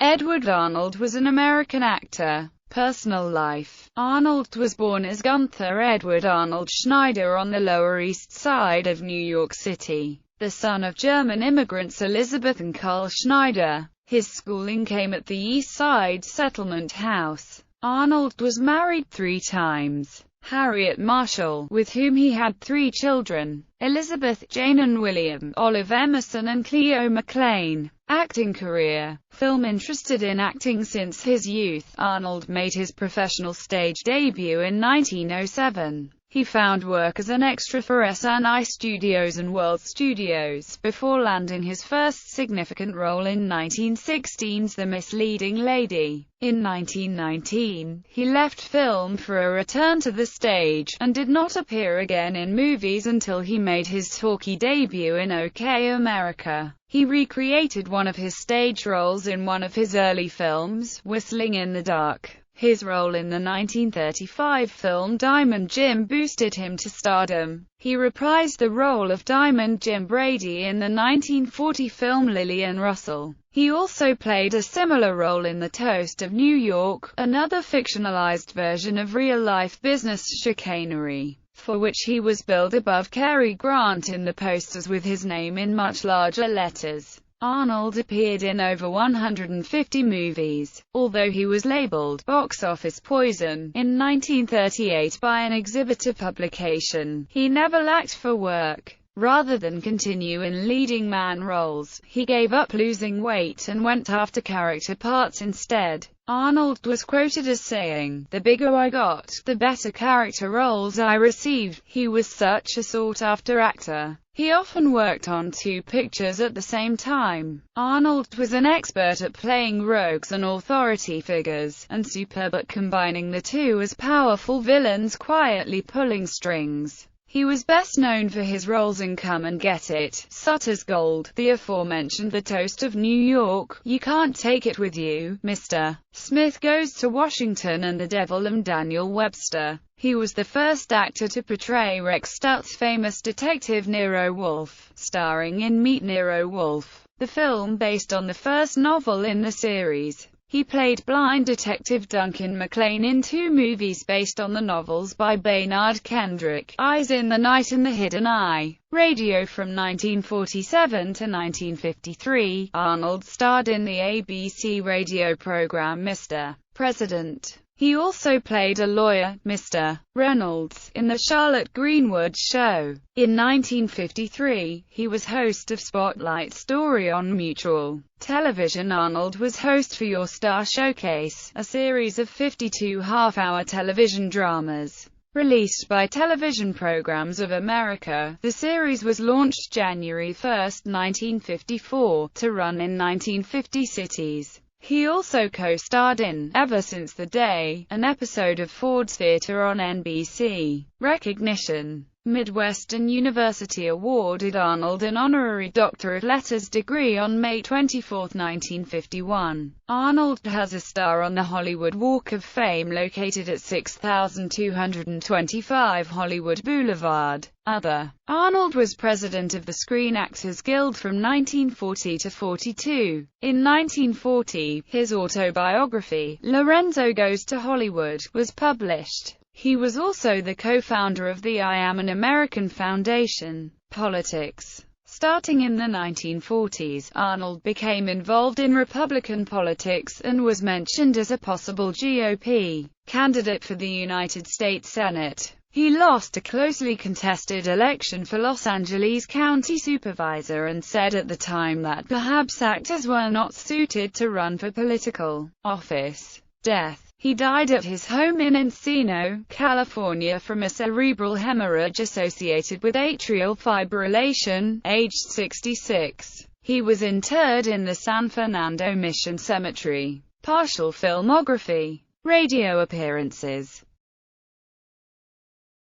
Edward Arnold was an American actor. Personal life. Arnold was born as Gunther Edward Arnold Schneider on the Lower East Side of New York City, the son of German immigrants Elizabeth and Carl Schneider. His schooling came at the East Side Settlement House. Arnold was married 3 times. Harriet Marshall, with whom he had 3 children, Elizabeth, Jane and William, Olive Emerson and Cleo McLean. Acting career. Film. Interested in acting since his youth, Arnold made his professional stage debut in 1907. He found work as an extra for SNI Studios and World Studios, before landing his first significant role in 1916's The Misleading Lady. In 1919, he left film for a return to the stage, and did not appear again in movies until he made his talkie debut in OK America. He recreated one of his stage roles in one of his early films, Whistling in the Dark. His role in the 1935 film Diamond Jim boosted him to stardom. He reprised the role of Diamond Jim Brady in the 1940 film Lillian Russell. He also played a similar role in The Toast of New York, another fictionalized version of real-life business chicanery, for which he was billed above Cary Grant in the posters with his name in much larger letters. Arnold appeared in over 150 movies, although he was labeled "box office poison" in 1938 by an exhibitor publication. He never lacked for work. Rather than continue in leading man roles, he gave up losing weight and went after character parts instead. Arnold was quoted as saying, "The bigger I got, the better character roles I received." He was such a sought-after actor. He often worked on 2 pictures at the same time. Arnold was an expert at playing rogues and authority figures, and superb at combining the two as powerful villains quietly pulling strings. He was best known for his roles in Come and Get It, Sutter's Gold, the aforementioned The Toast of New York, You Can't Take It With You, Mr. Smith Goes to Washington and The Devil and Daniel Webster. He was the first actor to portray Rex Stutt's famous detective Nero Wolfe, starring in Meet Nero Wolfe, the film based on the first novel in the series. He played blind detective Duncan McLean in 2 movies based on the novels by Baynard Kendrick, Eyes in the Night and The Hidden Eye. Radio. From 1947 to 1953, Arnold starred in the ABC radio program Mr. President. He also played a lawyer, Mr. Reynolds, in The Charlotte Greenwood Show. In 1953, he was host of Spotlight Story on Mutual Television. Arnold was host for Your Star Showcase, a series of 52 half-hour television dramas. Released by Television Programs of America, the series was launched January 1, 1954, to run in 1950 cities. He also co-starred in Ever Since the Day, an episode of Ford's Theater on NBC. Recognition. Midwestern University awarded Arnold an honorary Doctor of Letters degree on May 24, 1951. Arnold has a star on the Hollywood Walk of Fame located at 6225 Hollywood Boulevard. Other. Arnold was president of the Screen Actors Guild from 1940 to 42. In 1940, his autobiography, Lorenzo Goes to Hollywood, was published. He was also the co-founder of the I Am an American Foundation. Politics. Starting in the 1940s, Arnold became involved in Republican politics and was mentioned as a possible GOP candidate for the United States Senate. He lost a closely contested election for Los Angeles County Supervisor and said at the time that perhaps actors were not suited to run for political office. Death. He died at his home in Encino, California from a cerebral hemorrhage associated with atrial fibrillation, aged 66. He was interred in the San Fernando Mission Cemetery. Partial filmography. Radio appearances.